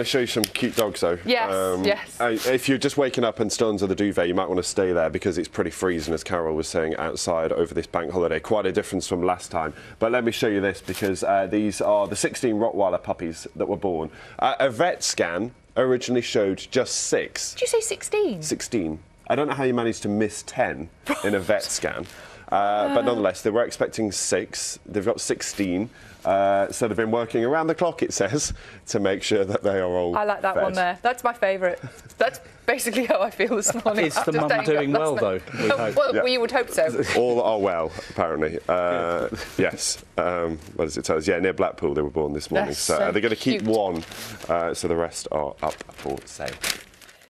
going to show you some cute dogs, though. Yes, yes. If you're just waking up and still under the duvet, you might want to stay there because it's pretty freezing, as Carol was saying, outside over this bank holiday. Quite a difference from last time. But let me show you this, because these are the 16 Rottweiler puppies that were born. A vet scan originally showed just 6. Did you say 16? 16. I don't know how you managed to miss 10 in a vet scan. But nonetheless, they were expecting 6. They've got 16. So they've been working around the clock, it says, to make sure that they are all I like that fed. one there. That's my favourite. That's basically how I feel this morning. Is the mum doing well, though? Well, you would hope so. All are well, apparently. Yes. What does it tell us? Yeah, near Blackpool they were born this morning. That's So so they're going to keep cute. one, so the rest are up for sale.